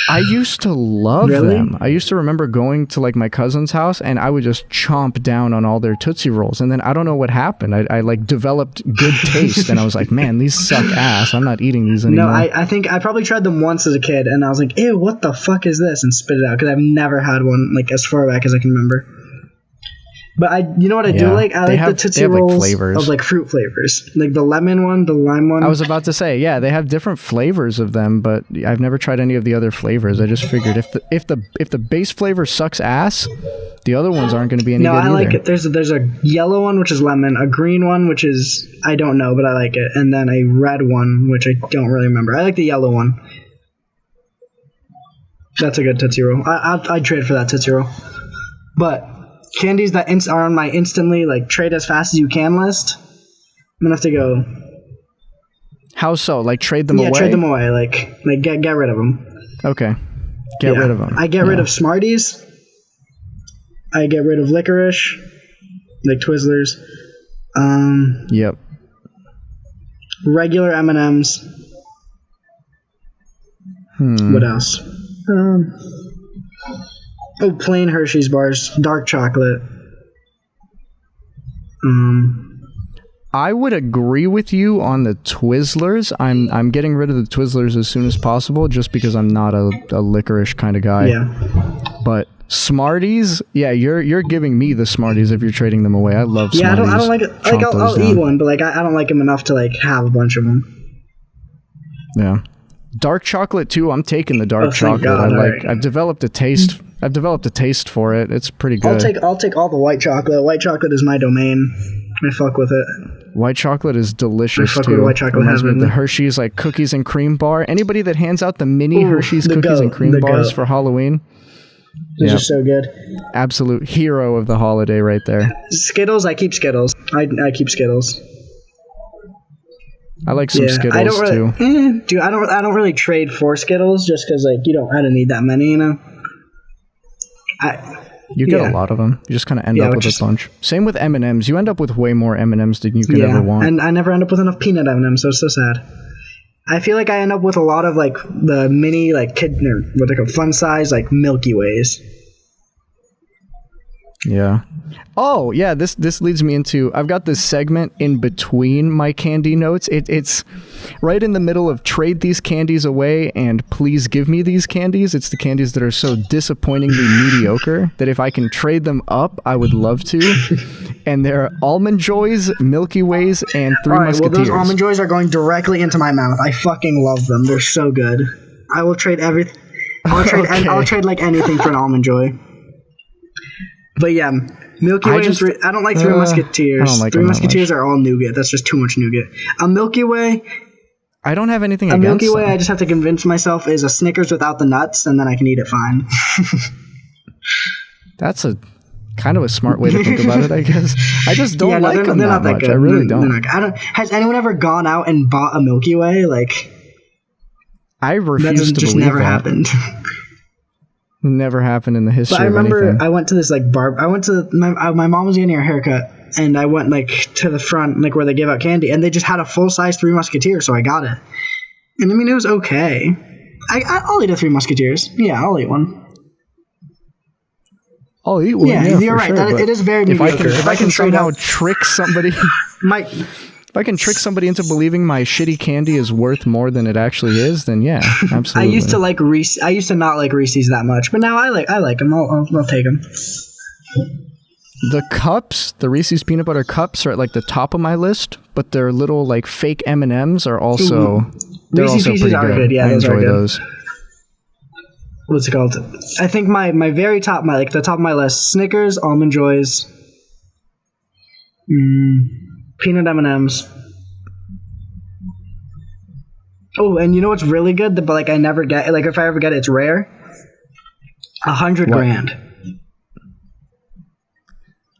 I used to love them. I used to remember going to like my cousin's house and I would just chomp down on all their Tootsie Rolls. And then I don't know what happened. I like developed good taste and I was like, man, these suck ass. I'm not eating these anymore. No, I think I probably tried them once as a kid and I was like, ew, what the fuck is this? And spit it out because I've never had one like as far back as I can remember. But you know what I do like? I like the Tootsie Rolls flavors. of like fruit flavors, like the lemon one, the lime one. I was about to say, yeah, they have different flavors of them, but I've never tried any of the other flavors. I just figured if the base flavor sucks ass, the other ones aren't going to be any good either. No, I like it. There's a yellow one which is lemon, a green one which is I don't know, but I like it, and then a red one which I don't really remember. I like the yellow one. That's a good Tootsie Roll. I'd trade for that Tootsie Roll. But candies that are on my instantly like trade as fast as you can list, I'm gonna have to go. How so? Like trade them away? Yeah, trade them away. Like get rid of them. Okay, get rid of them. I get rid of Smarties. I get rid of licorice, like Twizzlers. Yep. Regular M&Ms. What else? Plain Hershey's bars, dark chocolate. I would agree with you on the Twizzlers. I'm getting rid of the Twizzlers as soon as possible, just because I'm not a licorice kind of guy. Yeah. But Smarties, yeah, you're giving me the Smarties if you're trading them away. I love Smarties. Yeah, I don't like it. Like I'll eat one, but like I don't like them enough to like have a bunch of them. Yeah. Dark chocolate too. I'm taking the dark chocolate. God, right. I've developed a taste. I've developed a taste for it. It's pretty good. I'll take all the white chocolate. White chocolate is my domain. I fuck with it. White chocolate is delicious too. With white chocolate reminds me of the Hershey's like cookies and cream bar. Anybody that hands out the mini Hershey's cookies and cream bars for Halloween, these are so good. Absolute hero of the holiday right there. Skittles, I keep Skittles. I keep Skittles. I like some Skittles too. Dude, I don't really trade for Skittles just because like I don't need that many, you know. You get a lot of them. You just kind of end up with a bunch. Same with M&Ms. You end up with way more M&Ms than you could ever want. And I never end up with enough peanut M&Ms, so it's so sad. I feel like I end up with a lot of like the mini like what they call fun size like Milky Ways. Yeah. Oh, yeah, this leads me into, I've got this segment in between my candy notes. It's right in the middle of trade these candies away and please give me these candies. It's the candies that are so disappointingly mediocre that if I can trade them up, I would love to. And they're Almond Joys, Milky Ways, and Three Musketeers. Well, those Almond Joys are going directly into my mouth. I fucking love them. They're so good. I will trade everything. I'll trade like anything for an Almond Joy. But yeah, Milky Way. I don't like Three Musketeers. I don't like Three Musketeers are all nougat. That's just too much nougat. A Milky Way. I don't have anything against Milky Way. them. I just have to convince myself is a Snickers without the nuts, and then I can eat it fine. That's a kind of a smart way to think about it, I guess. I just don't like them that much. Good. I really don't. Has anyone ever gone out and bought a Milky Way? Like, I refuse to just believe never that. happened. Never happened in the history of anything. But I remember I went to this like bar. I went to my mom was getting her haircut, and I went like to the front, like where they give out candy, and they just had a full size Three Musketeers, so I got it. And I mean, it was okay. I'll eat a Three Musketeers. Yeah, I'll eat one. I'll eat one. Yeah, you're right. Sure, it is very mediocre. If I can somehow trick somebody, if I can trick somebody into believing my shitty candy is worth more than it actually is, then yeah, absolutely. I used to like Reese. I used to not like Reese's that much, but now I like them. I'll take them. The cups, the Reese's peanut butter cups, are at like the top of my list, but their little like fake M&Ms are also Reese's pretty good. Yeah, I enjoy those. What's it called? I think my very top, the top of my list: Snickers, Almond Joys, peanut M&Ms. Oh, and you know what's really good? But like I never get. Like if I ever get it, it's rare. 100 grand.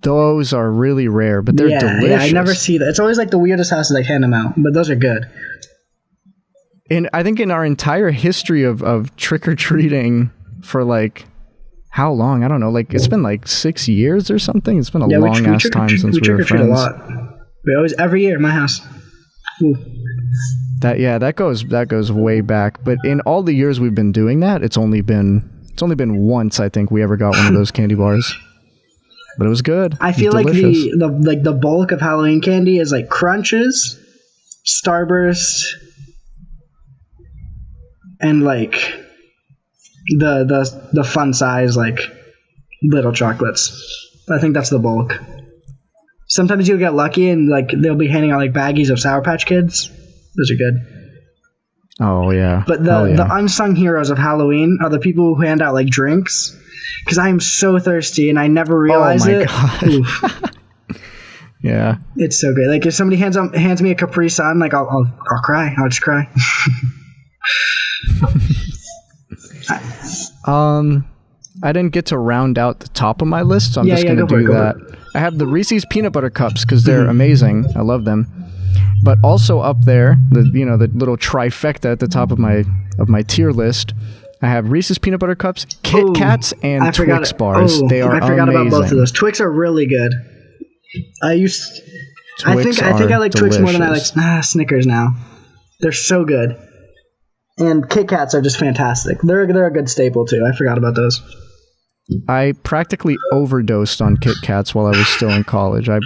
Those are really rare, but they're delicious. Yeah, I never see that. It's always like the weirdest houses like hand them out, but those are good. And I think in our entire history of trick-or-treating for like how long? I don't know. Like it's been like 6 years or something. It's been a long ass time since we were friends. A lot. We always every year at my house. Ooh. That goes way back. But in all the years we've been doing that, it's only been once I think we ever got one of those candy bars. But it was good. I feel like the bulk of Halloween candy is like Crunches, Starburst, and like the fun size like little chocolates. I think that's the bulk. Sometimes you'll get lucky and like they'll be handing out like baggies of Sour Patch Kids. Those are good. Oh yeah. But the unsung heroes of Halloween are the people who hand out like drinks. Because I am so thirsty and I never realize it. Oh my god. Yeah. It's so great. Like if somebody hands me a Capri Sun, like I'll cry. I'll just cry. I didn't get to round out the top of my list, so I'm just going to do that. I have the Reese's peanut butter cups because they're amazing. I love them. But also up there, the little trifecta at the top of my tier list, I have Reese's peanut butter cups, Kit Kats, and Twix bars. They are amazing. I forgot about both of those. Twix are really good. I think I like delicious. Twix more than I like Snickers now. They're so good. And Kit Kats are just fantastic. They're a good staple too. I forgot about those. I practically overdosed on Kit Kats while I was still in college. I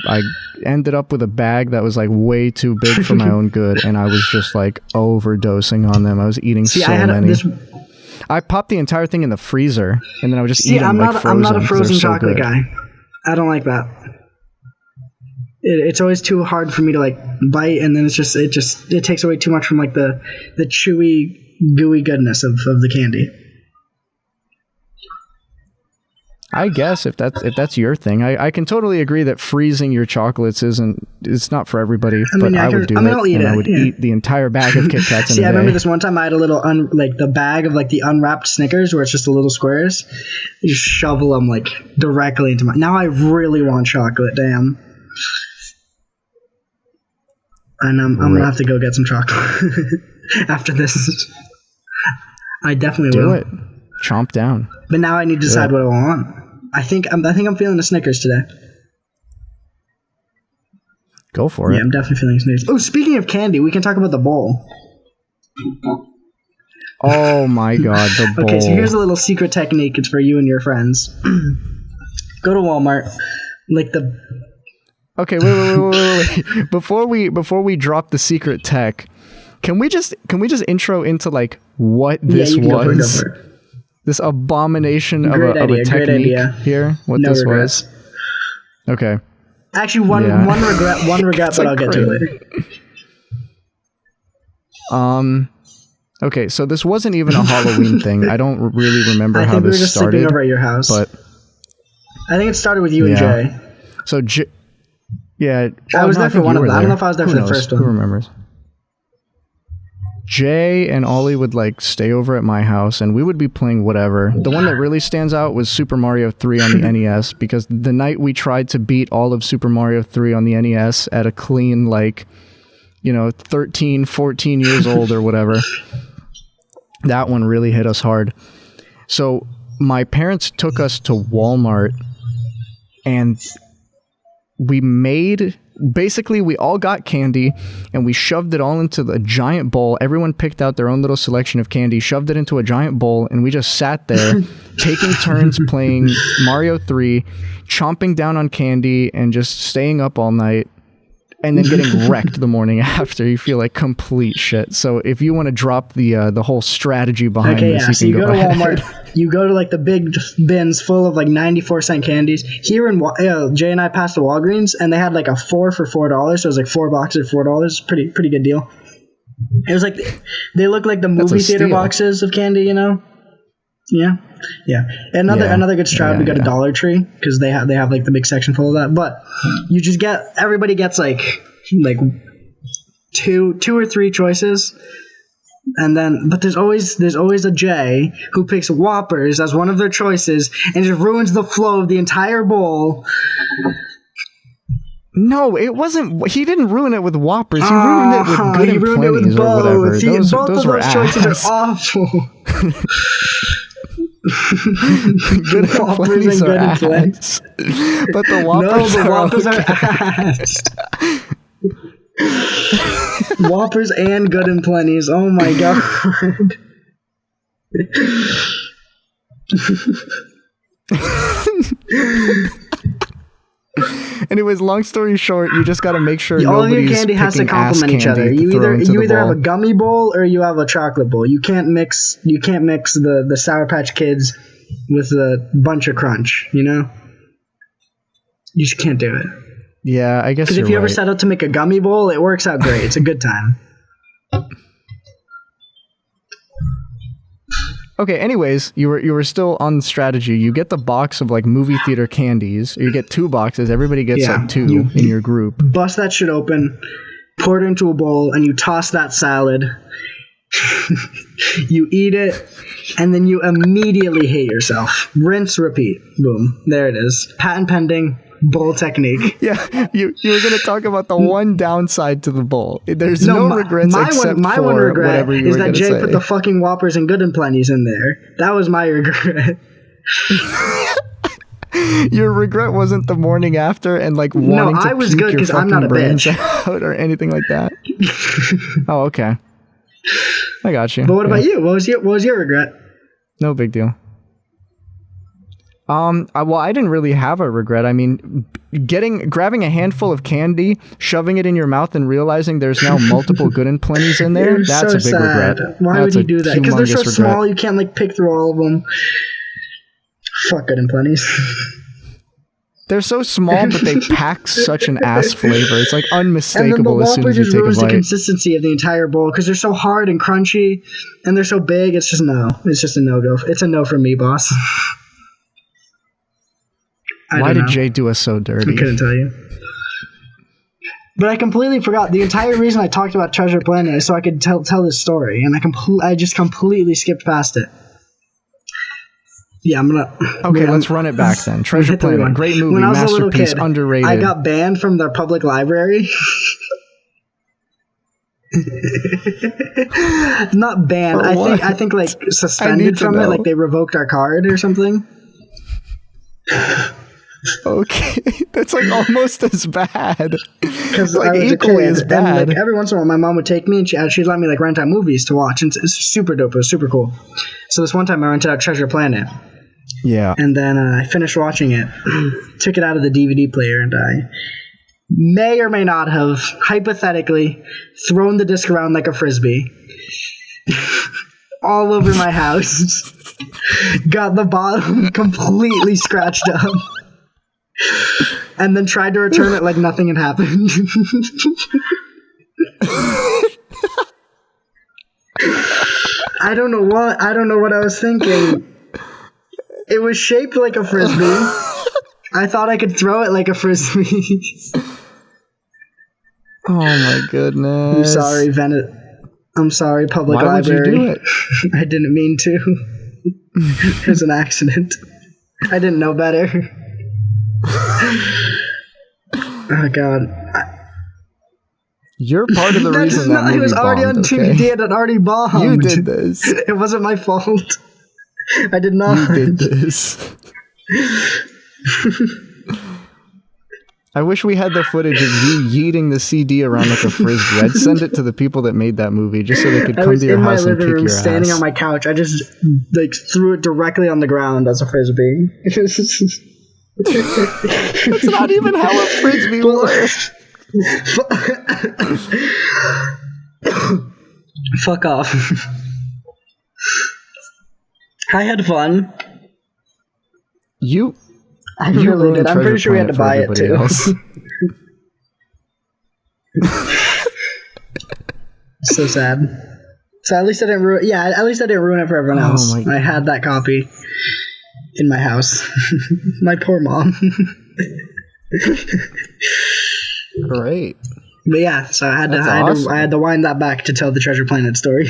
ended up with a bag that was like way too big for my own good, and I was just like overdosing on them. I was eating many. I popped the entire thing in the freezer, and then I would just eat them frozen. I'm not a frozen chocolate guy. I don't like that. It's always too hard for me to like bite, and then it takes away too much from like the chewy, gooey goodness of the candy. I guess if that's your thing, I can totally agree that freezing your chocolates it's not for everybody. But I would do it. I'll eat it. I would eat the entire bag of Kit Kats in a day. I remember this one time I had a little the bag of like the unwrapped Snickers where it's just the little squares. You just shovel them like directly into my. Now I really want chocolate. Damn. And I'm gonna have to go get some chocolate after this. I definitely will. Do it. Chomp down. But now I need to decide what I want. I think I'm feeling the Snickers today. Go for it. Yeah, I'm definitely feeling Snickers. Oh, speaking of candy, we can talk about the bowl. Oh my god, the bowl. Okay, so here's a little secret technique. It's for you and your friends. Go to Walmart. Okay, wait. Before we drop the secret tech, can we just intro into like what this was? Go for it. This abomination of a technique here. What this was. Okay. Actually, one regret, but I'll get to it later. Okay, so this wasn't even a Halloween thing. I don't really remember how this started. I think we were just sleeping over at your house. But I think it started with you and Jay. So I was there for one of them. I don't know if I was there for the first one. Who remembers? Jay and Ollie would like stay over at my house and we would be playing whatever. The one that really stands out was Super Mario 3 on the NES because the night we tried to beat all of Super Mario 3 on the NES at a clean 13, 14 years old or whatever, that one really hit us hard. So my parents took us to Walmart and we all got candy and we shoved it all into a giant bowl. Everyone picked out their own little selection of candy, shoved it into a giant bowl, and we just sat there taking turns playing Mario 3, chomping down on candy and just staying up all night and then getting wrecked the morning after. You feel like complete shit. So if you want to drop the whole strategy behind this, you can go to Walmart. You go to like the big bins full of like 94-cent candies. Here in Jay and I passed the Walgreens and they had like a 4 for $4. So it was like 4 boxes for $4. Pretty good deal. It was like they look like the movie theater boxes of candy, you know? Yeah. Another good strat would go to Dollar Tree because they have like the big section full of that. But you just everybody gets like two or three choices. And then, but there's always a Jay who picks Whoppers as one of their choices and just ruins the flow of the entire bowl. No, it wasn't. He didn't ruin it with Whoppers. He ruined it with Good and Plenty's or whatever. Both of those choices are awful. Good and Plenty's are ass. But the Whoppers are ass. Whoppers and Good and Plenty's. Oh my god. Anyways, long story short, you just got to make sure all of your candy has to complement each other. You either have a gummy bowl or you have a chocolate bowl. You can't mix the Sour Patch Kids with a bunch of Crunch, you know? You just can't do it. Yeah, I guess. Because if you ever set out to make a gummy bowl, it works out great. It's a good time. Okay, anyways, you were still on strategy. You get the box of like movie theater candies. You get 2 boxes. Everybody gets like 2 in your group. Bust that shit open, pour it into a bowl, and you toss that salad. You eat it, and then you immediately hate yourself. Rinse, repeat. Boom. There it is. Patent pending. Bowl technique. Yeah, you were going to talk about the one downside to the bowl. There's no regrets except my for one regret whatever you is were that Jay say. put the fucking Whoppers and Good and Plenty's in there. That was my regret. Your regret wasn't the morning after and like wanting to I was puke good your because I'm fucking not a brains bitch. out or anything like that. Oh, okay. I got you. But what about you? What was your regret? No big deal. Well, I didn't really have a regret. I mean, grabbing a handful of candy, shoving it in your mouth, and realizing there's now multiple Good and Plenty's in there. That's so a big sad. regret. Why would you do that? Because they're so regret. small, you can't like pick through all of them. Fuck Good and Plenty's. They're so small, but they pack such an ass flavor. It's like unmistakable and as soon as you take a bite. ruins the consistency of the entire bowl because they're so hard and crunchy, and they're so big. It's just no. It's just a no-go. It's a no from me, boss. Why did Jay do us so dirty? I couldn't tell you. But I completely forgot. The entire reason I talked about Treasure Planet is so I could tell this story, and I just completely skipped past it. Yeah, I'm gonna... Okay, let's run it back then. Treasure Planet, great movie, when I was masterpiece, a little kid, underrated. I got banned from their public library. Not banned. I think like suspended from it. Like they revoked our card or something. Okay, that's like almost as bad. Because like I was equally a kid, as bad. And like every once in a while, my mom would take me and she'd let me like rent out movies to watch, and it's super dope. It was super cool. So this one time I rented out Treasure Planet. Yeah. And then I finished watching it, took it out of the DVD player, and I may or may not have hypothetically thrown the disc around like a frisbee all over my house. Got the bottom completely scratched up. And then tried to return it like nothing had happened. I don't know what I was thinking. It was shaped like a frisbee. I thought I could throw it like a frisbee. Oh my goodness. I'm sorry, I'm sorry, public Why library. Would you do it? I didn't mean to. It was an accident. I didn't know better. Oh god. You're part of the reason that movie it was already bombed, on DVD and it already bombed. You did this. It wasn't my fault. I did not. You did this. I wish we had the footage of you yeeting the CD around like a frisbee. I'd send it to the people that made that movie just so they could come to your house and kick your ass. Standing on my couch. I just like threw it directly on the ground as a frisbee. That's not even how a frisbee works. Fuck off. I had fun. I really did. I'm pretty sure we had to buy it too. So sad. So at least I didn't ruin. Yeah, at least I didn't ruin it for everyone else. I had that copy in my house. My poor mom. Great. But yeah, so I had to wind that back to tell the Treasure Planet story.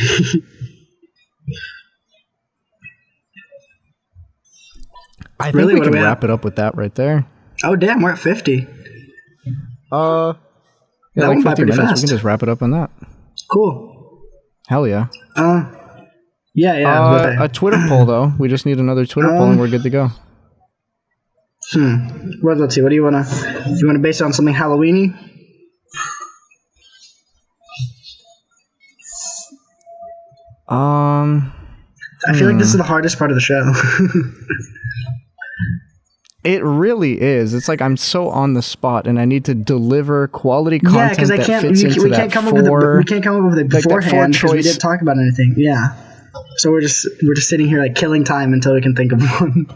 I think we can wrap it up with that right there. Oh damn, we're at 50. Yeah, that like went by 50 pretty minutes. fast. We can just wrap it up on that. Cool. Hell yeah. Yeah. A Twitter poll though. We just need another Twitter poll and we're good to go. Well, let's see. What do you wanna? You wanna base it on something Halloweeny? I feel like this is the hardest part of the show. It really is. It's like I'm so on the spot, and I need to deliver quality content that fits into that we can't come up with it beforehand because we didn't talk about anything. Yeah, so we're just sitting here like killing time until we can think of one.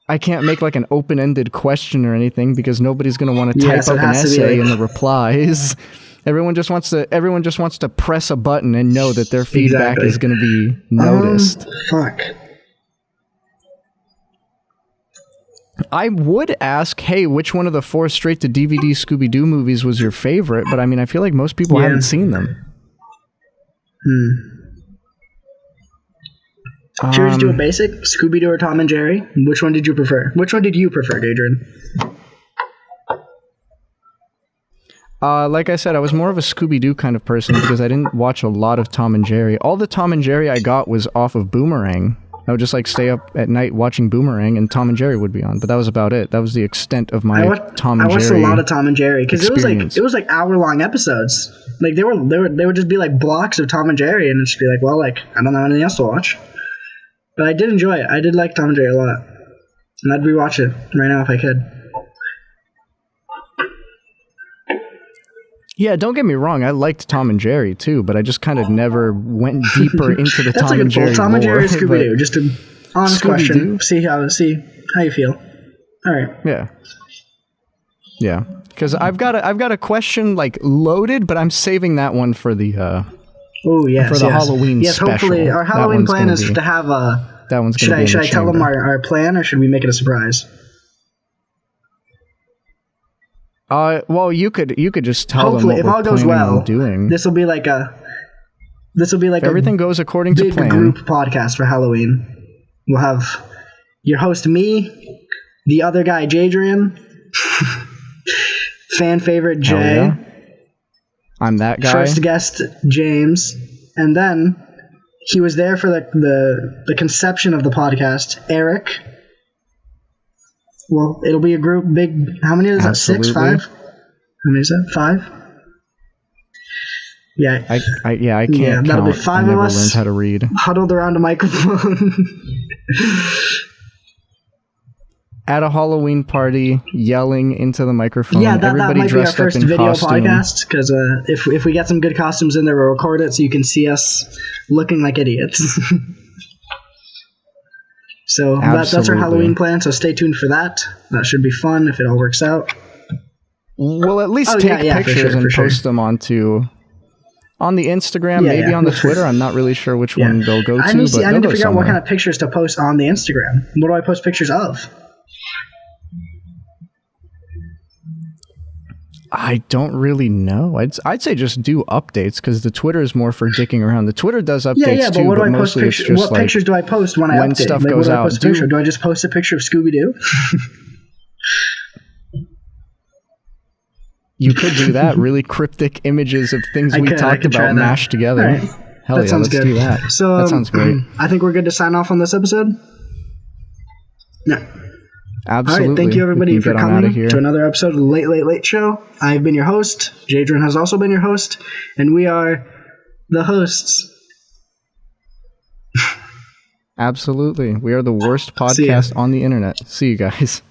I can't make like an open-ended question or anything because nobody's going to want to type so up it an has to be essay like- in the replies. Everyone just wants to press a button and know that their feedback Exactly. is going to be noticed. Fuck. I would ask, hey, which one of the 4 straight-to-DVD Scooby-Doo movies was your favorite? But I mean, I feel like most people haven't seen them. Should we just do a basic? Scooby-Doo or Tom and Jerry? Which one did you prefer? Which one did you prefer, Adrian? Like I said, I was more of a Scooby-Doo kind of person because I didn't watch a lot of Tom and Jerry. All the Tom and Jerry I got was off of Boomerang. I would just like stay up at night watching Boomerang, and Tom and Jerry would be on. But that was about it. That was the extent of my Tom and Jerry. I watched a lot of Tom and Jerry because experience. it was like hour-long episodes. Like they would just be like blocks of Tom and Jerry, and it'd just be like, well, like I don't have anything else to watch. But I did enjoy it. I did like Tom and Jerry a lot, and I'd rewatch it right now if I could. Yeah, don't get me wrong. I liked Tom and Jerry too, but I just kind of never went deeper into the Tom and Jerry Tom and Jerry or lore, Scooby-Doo. Just an honest question. Scooby-Doo? See how you feel. All right. Yeah. Because I've got a question like loaded, but I'm saving that one for the Halloween special. Hopefully our Halloween plan is to have a. That one's going to be. Should I tell them our plan, or should we make it a surprise? Well, you could just tell Hopefully, them if what all we're goes planning well, on doing. This will be like If everything goes according to big plan. group podcast for Halloween. We'll have your host, me, the other guy, Jadrian, fan favorite, Jay. Hell yeah. I'm that guy. First guest, James. And then he was there for the conception of the podcast, Eric. Well, it'll be a group big. How many is that? 6, 5? How many is that? 5? Yeah. I can't that'll count. be 5 I never of us learned how to read. huddled around a microphone. At a Halloween party, yelling into the microphone. Yeah, that Everybody might be our dressed up first in video costume. podcast, because if we get some good costumes in there, we'll record it so you can see us looking like idiots. So that's our Halloween plan, so stay tuned for that. That should be fun if it all works out. We'll at least take pictures and post them on the Instagram, maybe on the Twitter. I'm not really sure which one they'll go to. I need to figure out what kind of pictures to post on the Instagram. What do I post pictures of? I don't really know. I'd say just do updates because the Twitter is more for dicking around. The Twitter does updates but too, what do but I post mostly it's just what pictures do I post when I when update? stuff Like, goes what do I out. post a picture? Do I just post a picture of Scooby-Doo? You could do that. Really cryptic images of things we talked about mashed together. Right. Hell yeah, let's do that. So that sounds great. I think we're good to sign off on this episode. No. Absolutely. All right, thank you everybody for coming to to another episode of the Late Late Late Show. I've been your host. Jadrian has also been your host, and we are the hosts. Absolutely. We are the worst podcast on the internet. See you guys.